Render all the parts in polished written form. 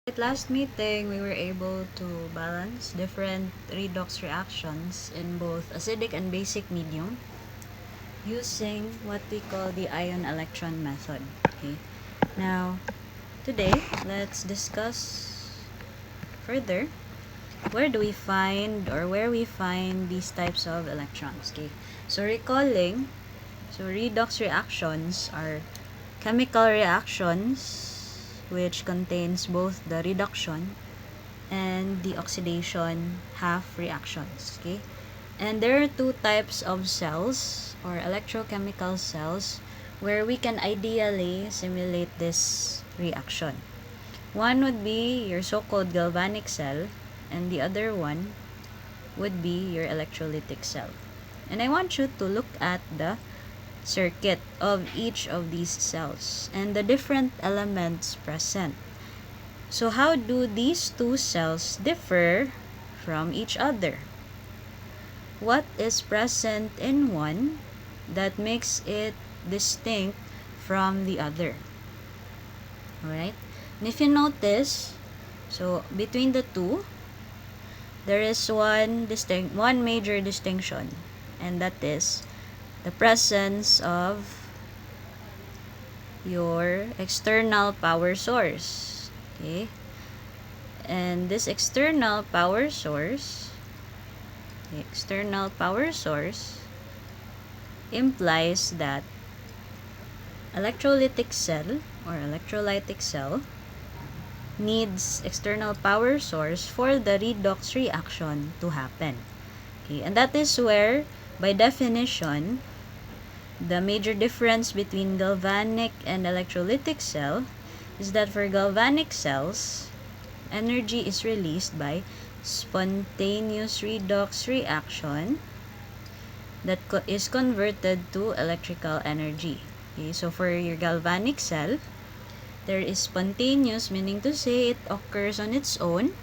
At last meeting, we were able to balance different redox reactions in both acidic and basic medium using what we call the ion electron method. Okay. Now, today, let's discuss further where we find these types of electrons. Okay. So redox reactions are chemical reactions which contains both the reduction and the oxidation half reactions. Okay, and there are two types of cells or electrochemical cells where we can ideally simulate this reaction. One would be your so-called galvanic cell, and the other one would be your electrolytic cell. And I want you to look at the circuit of each of these cells and the different elements present. So how do these two cells differ from each other? What is present in one that makes it distinct from the other? Alright? And if you notice, so between the two, there is one major distinction, and that is the presence of your external power source. Okay? And this external power source, implies that electrolytic cell or electrolytic cell needs external power source for the redox reaction to happen. Okay, and that is where, by definition, the major difference between galvanic and electrolytic cell is that for galvanic cells, energy is released by spontaneous redox reaction that is converted to electrical energy. Okay, so for your galvanic cell, there is spontaneous, meaning to say it occurs on its own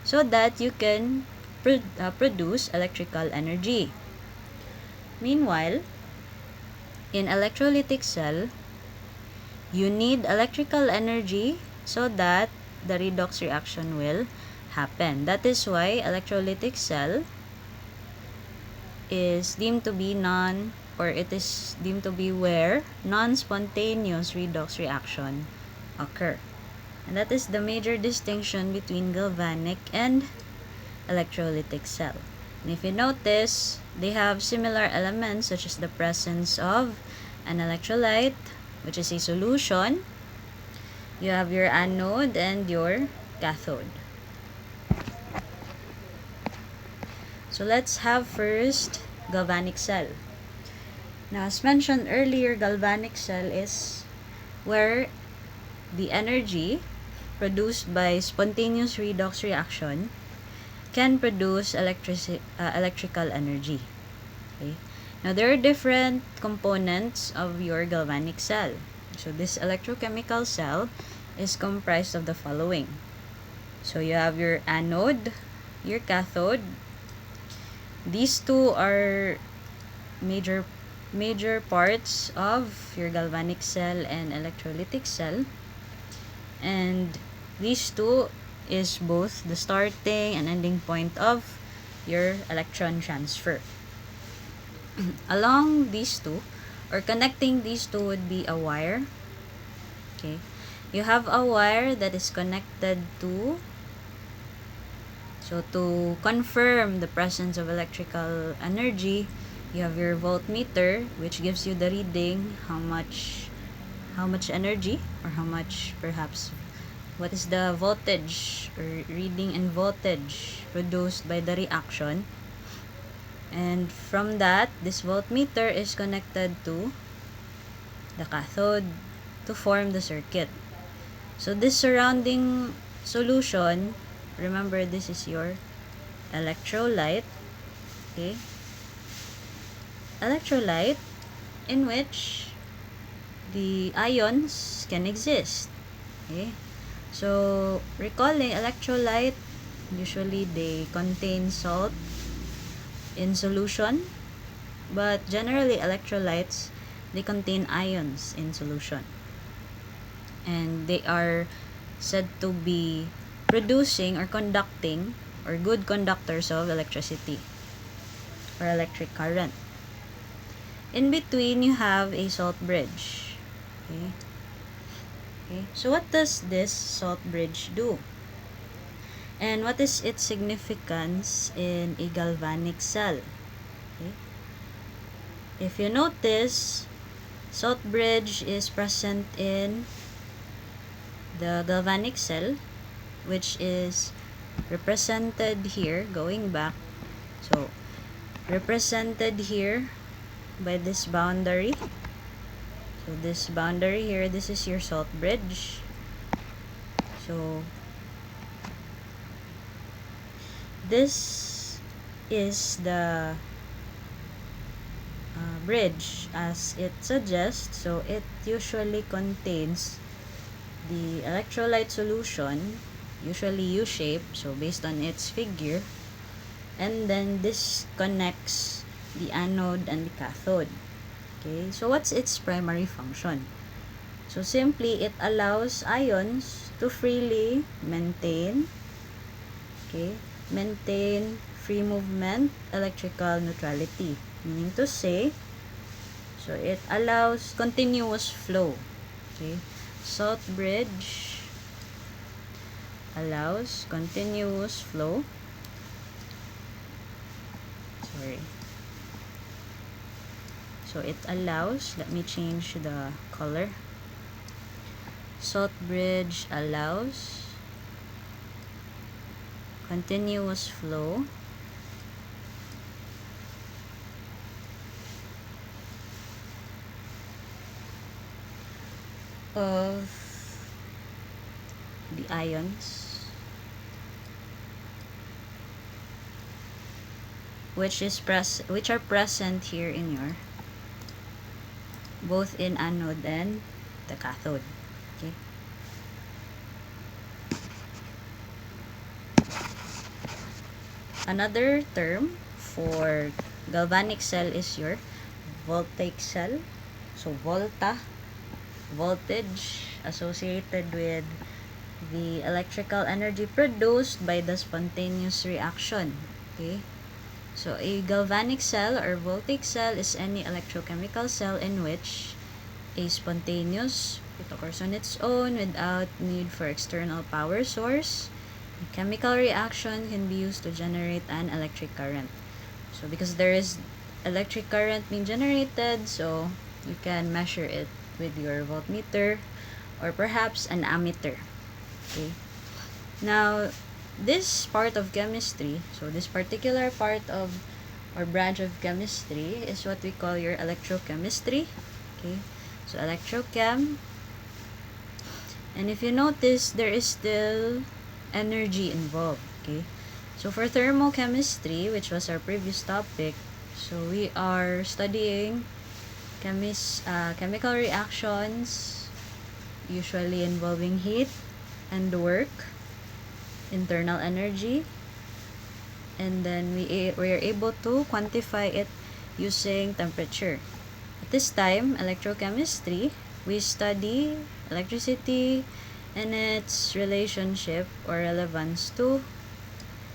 so that you can produce electrical energy. Meanwhile, in electrolytic cell, you need electrical energy so that the redox reaction will happen. That is why electrolytic cell is deemed to be where non-spontaneous redox reaction occur. And that is the major distinction between galvanic and electrolytic cell. And if you notice, they have similar elements such as the presence of an electrolyte, which is a solution. You have your anode and your cathode. So let's have first galvanic cell. Now, as mentioned earlier, galvanic cell is where the energy produced by spontaneous redox reaction can produce electrical energy. Okay? Now, there are different components of your galvanic cell. So, this electrochemical cell is comprised of the following. So, you have your anode, your cathode. These two are major parts of your galvanic cell and electrolytic cell. And these two is both the starting and ending point of your electron transfer. Along these two, or connecting these two, would be a wire. Okay, you have a wire that is connected to, so to confirm the presence of electrical energy, you have your voltmeter, which gives you the reading, how much energy, or how much, perhaps, what is the voltage or reading in voltage produced by the reaction. And from that, this voltmeter is connected to the cathode to form the circuit. So this surrounding solution, remember, this is your electrolyte. Okay, electrolyte in which the ions can exist. Okay, so recalling electrolyte, usually they contain salt in solution, but generally electrolytes, they contain ions in solution, and they are said to be producing or conducting or good conductors of electricity or electric current. In between, you have a salt bridge. Okay. So what does this salt bridge do? And what is its significance in a galvanic cell? Okay. If you notice, salt bridge is present in the galvanic cell, which is represented here, going back. So, represented here by this boundary. So, this boundary here, this is your salt bridge. So, this is the bridge as it suggests. So, it usually contains the electrolyte solution, usually U-shape, so based on its figure. And then this connects the anode and the cathode. Okay, so what's its primary function? So simply, it allows ions to freely maintain free movement, electrical neutrality. Meaning to say, so it allows continuous flow. Okay, salt bridge allows continuous flow. So it allows, let me change the color. Salt bridge allows continuous flow of the ions which are present here in your both in anode and the cathode. Okay. Another term for galvanic cell is your voltaic cell. So volta, voltage associated with the electrical energy produced by the spontaneous reaction. Okay. So a galvanic cell or voltaic cell is any electrochemical cell in which a spontaneous, it occurs on its own without need for external power source. A chemical reaction can be used to generate an electric current. So because there is electric current being generated, so you can measure it with your voltmeter or perhaps an ammeter. Okay. Now, this part of chemistry, so this particular part of or branch of chemistry is what we call your electrochemistry. Okay. So electrochem. And if you notice, there is still energy involved. Okay. So for thermochemistry, which was our previous topic, so we are studying chemical reactions usually involving heat and work, internal energy, and then we are able to quantify it using temperature. At this time, electrochemistry, we study electricity and its relationship or relevance to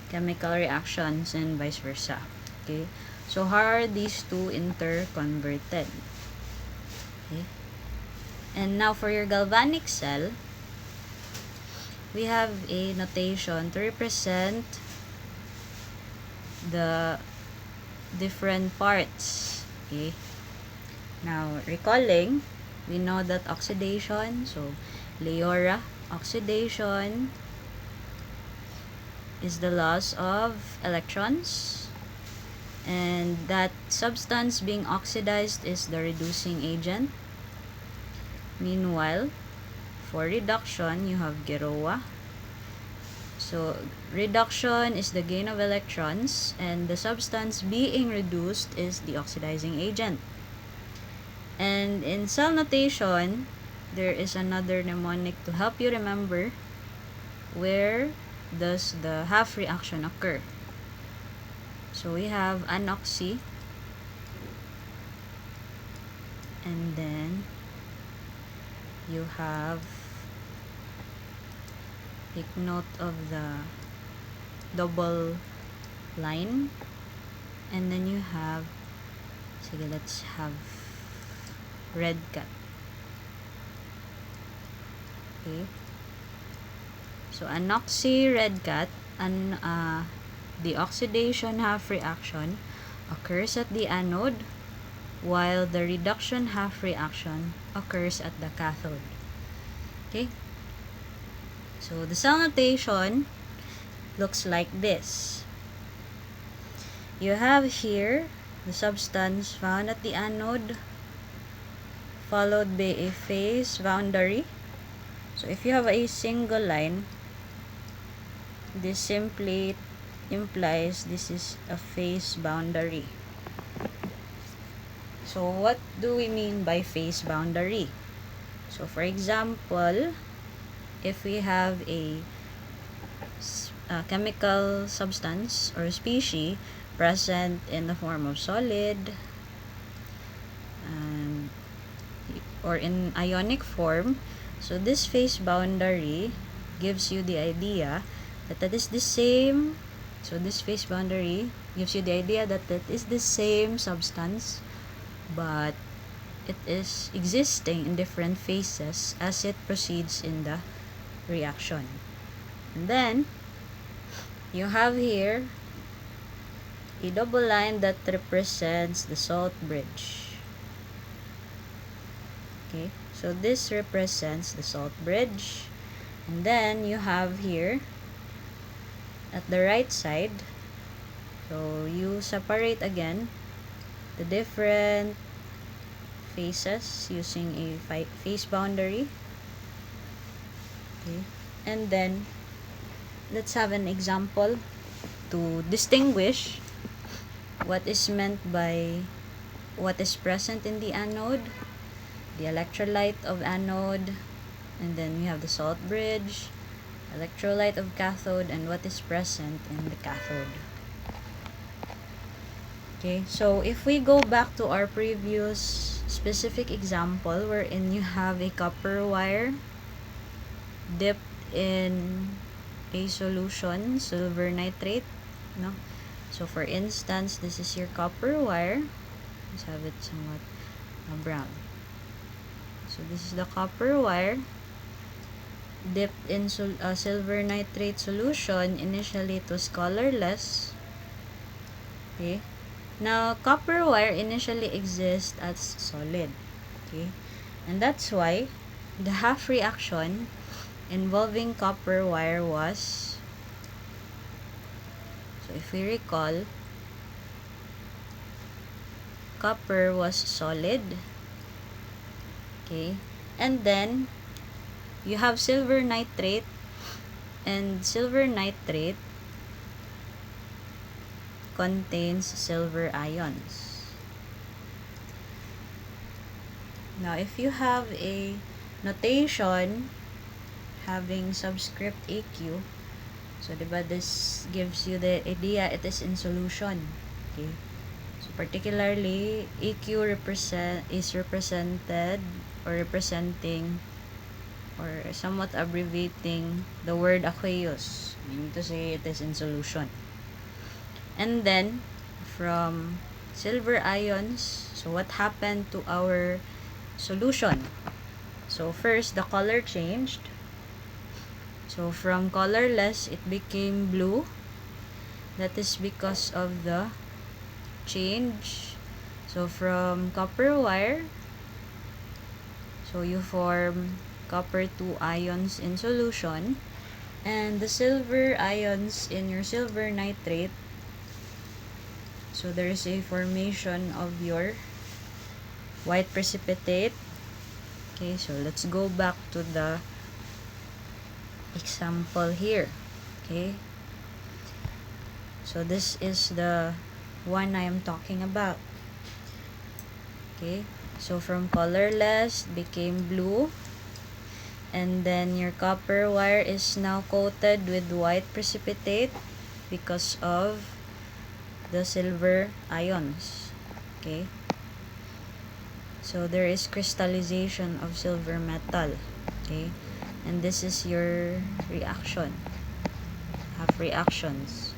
chemical reactions and vice versa. Okay, so how are these two interconverted? Okay, and now for your galvanic cell, we have a notation to represent the different parts. Okay, now recalling, we know that oxidation, so Leora, oxidation is the loss of electrons, and that substance being oxidized is the reducing agent. Meanwhile, for reduction, you have Geroa. So, reduction is the gain of electrons, and the substance being reduced is the oxidizing agent. And in cell notation, there is another mnemonic to help you remember where does the half reaction occur. So, we have anoxy, and then you have take note of the double line, and then you have, sige, let's have red cat. Okay, so anoxy red cat, and the oxidation half reaction occurs at the anode, while the reduction half reaction occurs at the cathode. Okay, so the cell notation looks like this. You have here the substance found at the anode, followed by a phase boundary. So if you have a single line, this simply implies this is a phase boundary. So what do we mean by phase boundary? So for example, if we have a chemical substance or species present in the form of solid or in ionic form, so this phase boundary gives you the idea that that is the same. So this phase boundary gives you the idea that that is the same substance, but it is existing in different phases as it proceeds in the reaction. And then you have here a double line that represents the salt bridge. Okay, so this represents the salt bridge. And then you have here at the right side, so you separate again the different phases using a phase boundary. Okay, and then let's have an example to distinguish what is meant by what is present in the anode, the electrolyte of anode, and then we have the salt bridge, electrolyte of cathode, and what is present in the cathode. Okay, so if we go back to our previous specific example wherein you have a copper wire dipped in a solution, silver nitrate, no? So for instance, this is your copper wire. Let's have it somewhat brown. So this is the copper wire dipped in silver nitrate solution. Initially it was colorless. Okay, now copper wire initially exists as solid. Okay, and that's why the half reaction involving copper wire was, so if we recall, copper was solid. Okay, and then you have silver nitrate, and silver nitrate contains silver ions. Now if you have a notation having subscript AQ, so diba this gives you the idea it is in solution. Okay, so particularly AQ is represented or representing or somewhat abbreviating the word aqueous, meaning to say it is in solution. And then from silver ions, so what happened to our solution? So first, the color changed. So from colorless, it became blue. That is because of the change. So from copper wire, so you form copper 2 ions in solution, and the silver ions in your silver nitrate, so there is a formation of your white precipitate. Okay, so let's go back to the example here. Okay, so this is the one I am talking about. Okay, so from colorless became blue, and then your copper wire is now coated with white precipitate because of the silver ions. Okay, so there is crystallization of silver metal. Okay, and this is your reaction, half reactions.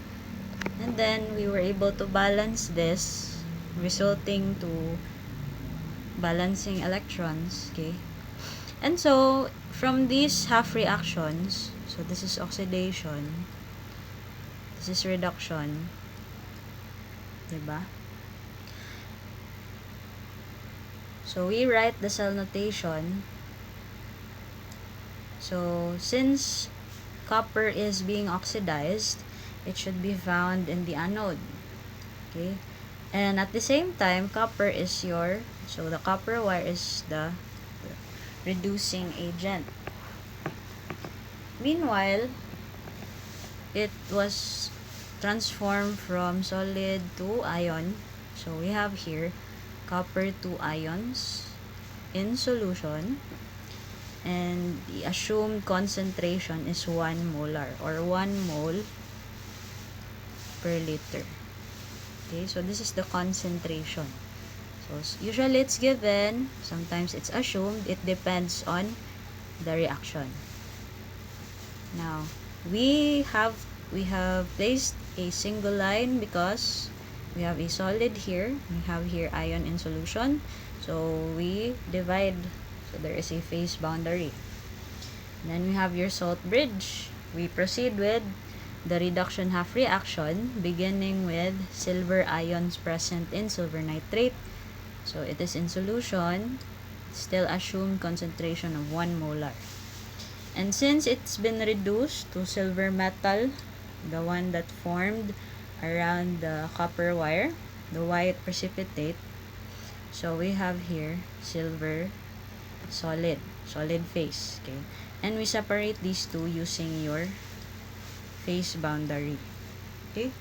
And then we were able to balance this, resulting to balancing electrons, okay? And so from these half reactions, so this is oxidation, this is reduction, diba? So we write the cell notation. So since copper is being oxidized, it should be found in the anode, okay? And at the same time, copper is so the copper wire is the reducing agent. Meanwhile, it was transformed from solid to ion. So we have here copper 2 ions in solution, and the assumed concentration is 1 molar or 1 mole per liter. Okay, so this is the concentration. So usually it's given, sometimes it's assumed, it depends on the reaction. Now, we have placed a single line because we have a solid here, we have here ion in solution, so we divide, so there is a phase boundary. Then we have your salt bridge. We proceed with the reduction half reaction, beginning with silver ions present in silver nitrate. So it is in solution, still assumed concentration of 1 molar. And since it's been reduced to silver metal, the one that formed around the copper wire, the white precipitate, so we have here silver solid phase, okay? And we separate these two using your phase boundary, okay?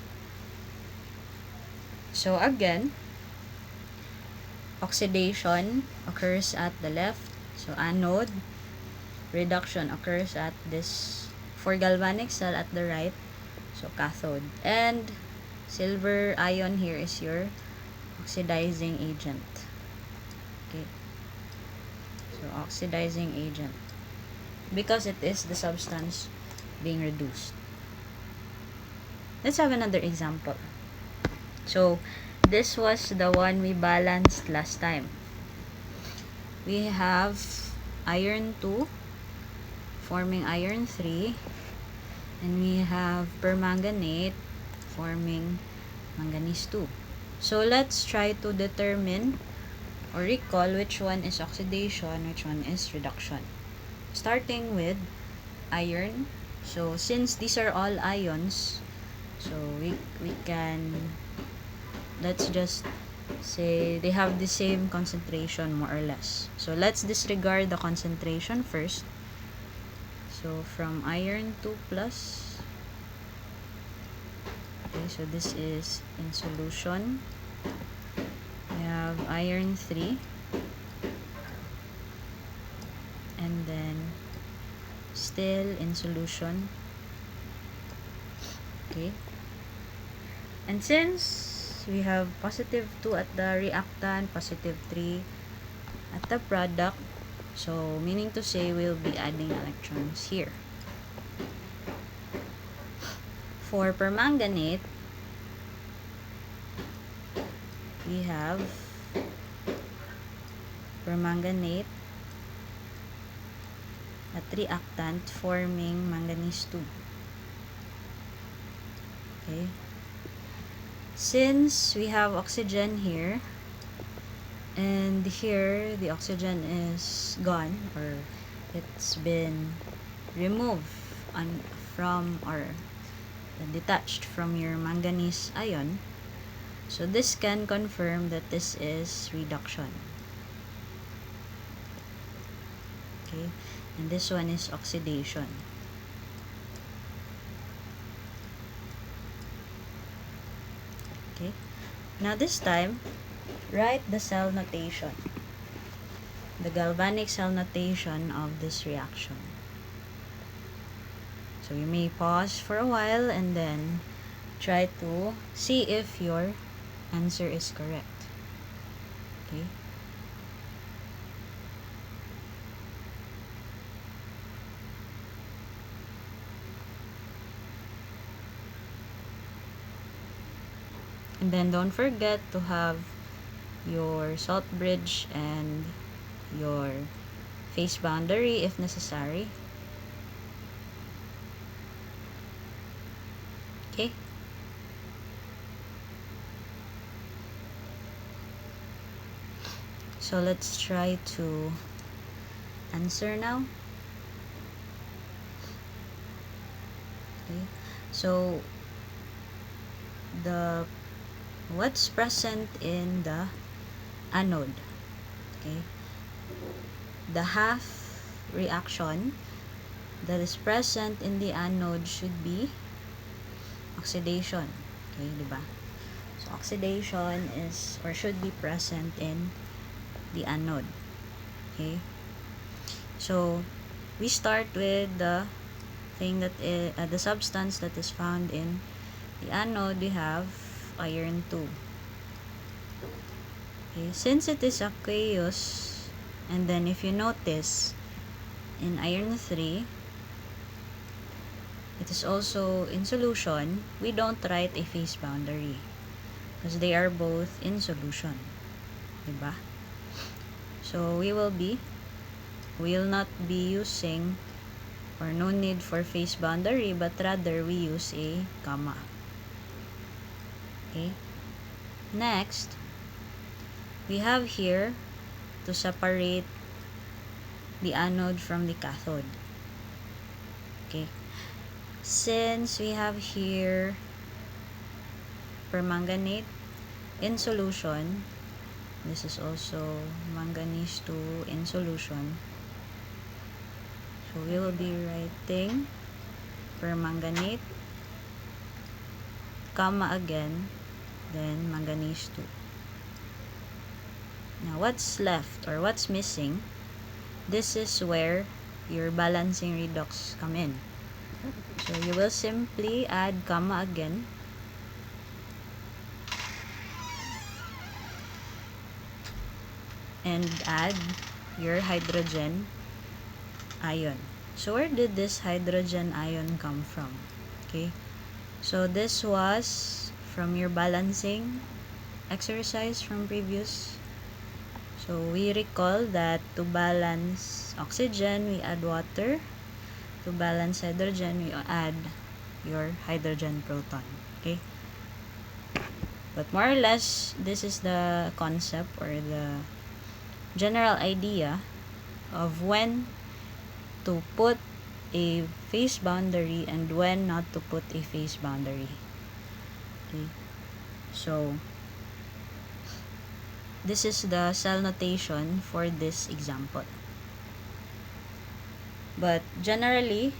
So again, oxidation occurs at the left, so anode. Reduction occurs at this, for galvanic cell, at the right, so cathode. And silver ion here is your oxidizing agent, okay? So oxidizing agent, because it is the substance being reduced. Let's have another example. So this was the one we balanced last time. We have iron 2 forming iron 3, and we have permanganate forming manganese 2. So let's try to determine or recall which one is oxidation, which one is reduction. Starting with iron. So since these are all ions, so we can, let's just say they have the same concentration more or less. So let's disregard the concentration first. So from iron 2 plus, okay, so this is in solution. We have iron 3, and then still in solution, okay? And since we have positive 2 at the reactant, positive 3 at the product, so meaning to say we'll be adding electrons here. For permanganate, we have permanganate at reactant forming manganese 2. Okay. Since we have oxygen here, and here the oxygen is gone, or it's been removed from, or detached from your manganese ion, so this can confirm that this is reduction, okay? And this one is oxidation. Okay, now this time write the cell notation, the galvanic cell notation of this reaction. So you may pause for a while and then try to see if your answer is correct. Okay? And then don't forget to have your salt bridge and your phase boundary if necessary. Okay. So let's try to answer now. Okay. So what's present in the anode? Okay. The half reaction that is present in the anode should be oxidation. Okay, diba? So oxidation is or should be present in the anode. Okay. So we start with the thing that is the substance that is found in the anode. We have iron 2. Okay, since it is aqueous, and then if you notice in iron 3 it is also in solution, we don't write a phase boundary because they are both in solution, diba? So we will not be using or no need for phase boundary, but rather we use a gamma. Okay. Next, we have here to separate the anode from the cathode. Okay. Since we have here permanganate in solution, this is also manganese 2 in solution. So we will be writing permanganate, gamma again, then manganese 2. Now what's left or what's missing? This is where your balancing redox come in. So you will simply add gamma again. And add your hydrogen ion. So where did this hydrogen ion come from? Okay. So this was from your balancing exercise from previous. So we recall that to balance oxygen, we add water. To balance hydrogen, we add your hydrogen proton. Okay. But more or less, this is the concept or the general idea of when to put a phase boundary and when not to put a phase boundary. Okay. So this is the cell notation for this example. But generally,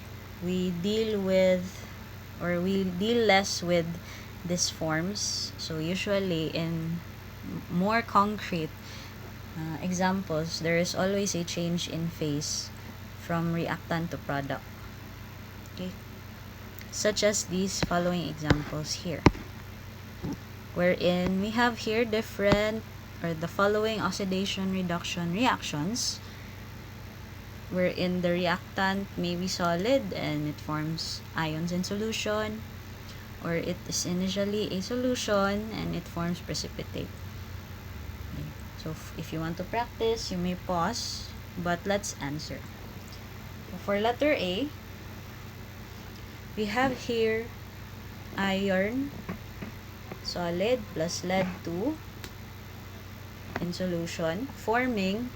we deal less with these forms. So usually in more concrete examples, there is always a change in phase from reactant to product. Okay. Such as these following examples here, wherein we have here different or the following oxidation reduction reactions, wherein the reactant may be solid and it forms ions in solution, or it is initially a solution and it forms precipitate. Okay. So if you want to practice, you may pause, but let's answer. For letter A, we have here iron solid plus lead 2 in solution, forming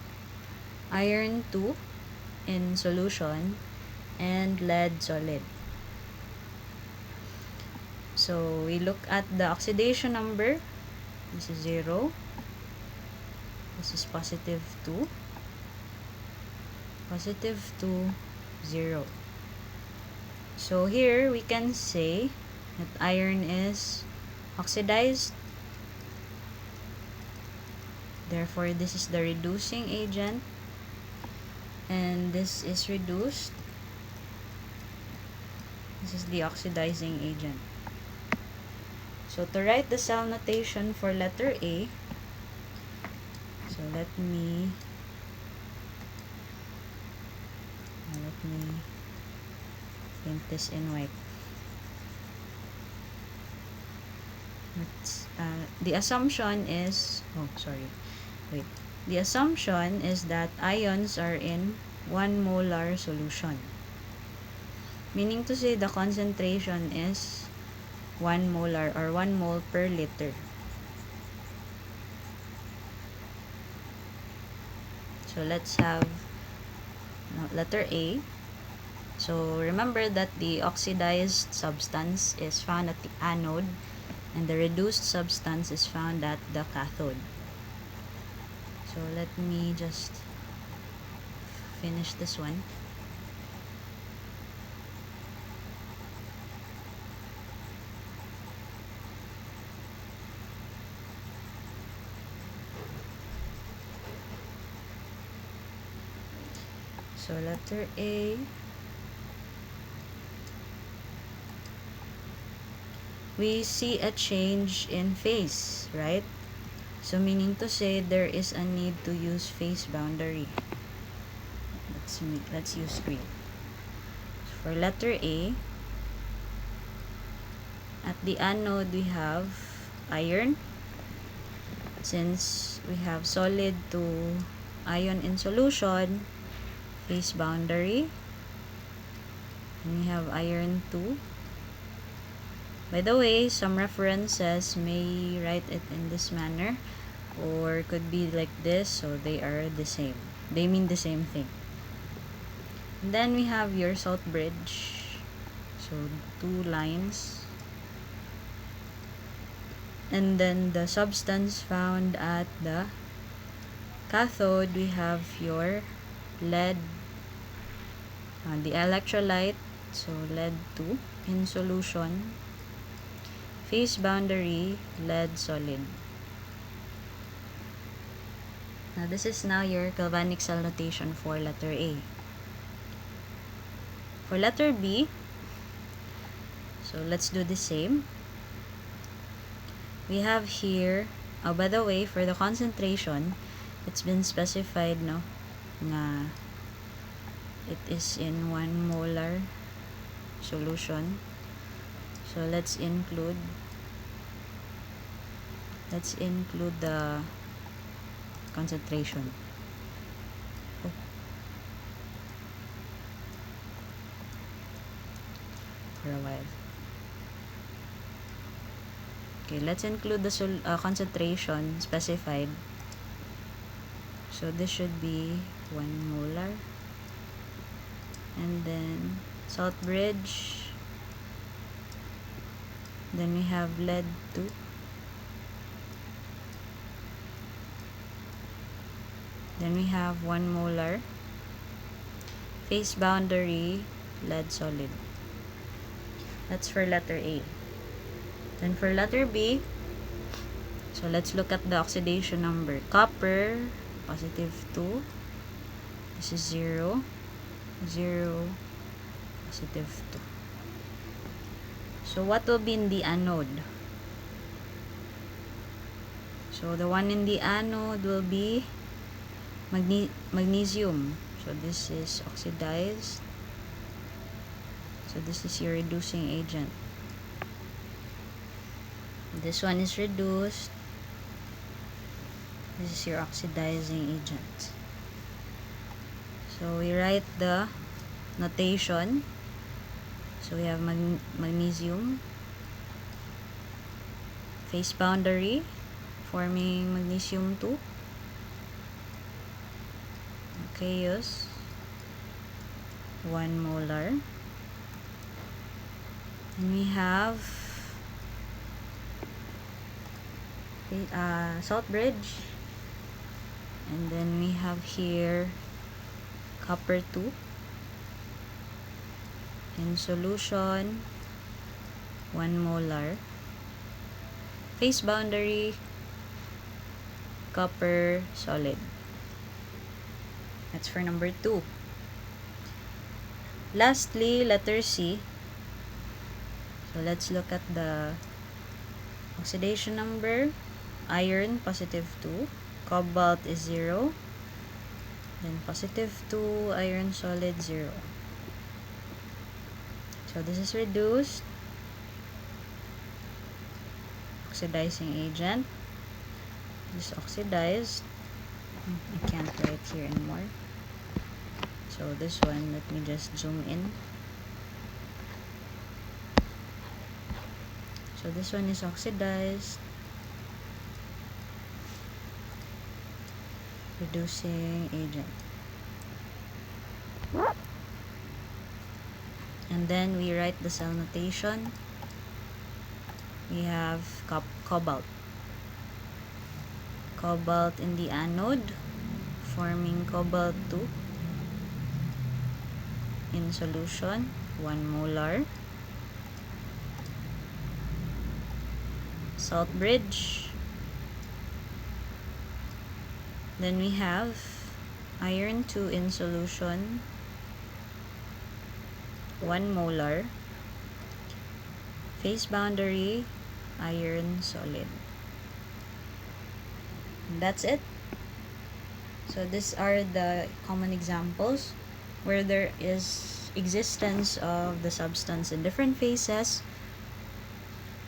iron 2 in solution and lead solid. So we look at the oxidation number. This is 0. This is positive 2. Positive 2, 0. So here we can say that iron is oxidized. Therefore, this is the reducing agent. And this is reduced. This is the oxidizing agent. So to write the cell notation for letter A, so let me paint this in white. Let's the assumption is, the assumption is that ions are in 1 molar solution. Meaning to say the concentration is 1 molar or 1 mole per liter. So let's have letter A. So remember that the oxidized substance is found at the anode and the reduced substance is found at the cathode. So let me just finish this one. So letter A, we see a change in phase, right? So meaning to say there is a need to use phase boundary. Let's use green. So for letter A, at the anode we have iron. Since we have solid to ion in solution, phase boundary, and we have iron 2. By the way, some references may write it in this manner or could be like this, so they are the same. They mean the same thing. And then we have your salt bridge. So 2 lines. And then the substance found at the cathode, we have your lead, the electrolyte, so lead 2 in solution, phase boundary, lead solid. Now this is now your galvanic cell notation for letter A. For letter B, so let's do the same. We have here, oh by the way, for the concentration, it's been specified no na it is in 1 molar solution. So let's include the concentration. For a while. Okay, let's include the concentration specified. So this should be 1 molar. And then salt bridge. Then we have lead 2. Then we have 1 molar. Phase boundary, lead solid. That's for letter A. Then for letter B, so let's look at the oxidation number. Copper, positive 2. This is 0, 0, positive 2. So what will be in the anode? So the one in the anode will be magnesium. So this is oxidized. So this is your reducing agent. This one is reduced. This is your oxidizing agent. So we write the notation. So we have magnesium, phase boundary, forming magnesium 2, chaos, 1 molar. And we have salt bridge, and then we have here copper 2 in solution, 1 molar. Phase boundary, copper solid. That's for number 2. Lastly, letter C. So let's look at the oxidation number. Iron, positive 2. Cobalt is 0. Then positive 2, iron solid 0. So this is reduced. oxidizing agent. This oxidized. I can't write here anymore. So this one, let me just zoom in. So this one is oxidized, reducing agent. And then we write the cell notation. We have cobalt. Cobalt in the anode, forming cobalt 2 in solution, 1 molar. Salt bridge. Then we have iron 2 in solution, 1 molar. Phase boundary, iron solid. And that's it. So these are the common examples where there is existence of the substance in different phases,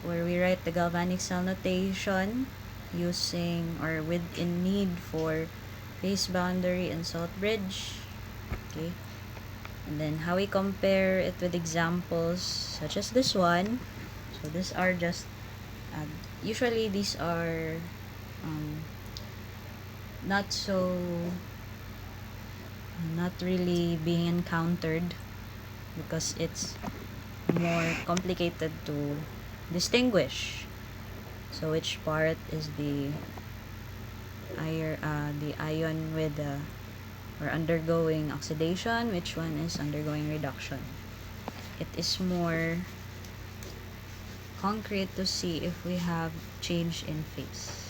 where we write the galvanic cell notation using or within need for phase boundary and salt bridge. Okay, and then how we compare it with examples such as this one. So these are just usually these are not really being encountered because it's more complicated to distinguish. So which part is the ion with or undergoing oxidation, which one is undergoing reduction. It is more concrete to see if we have change in phase.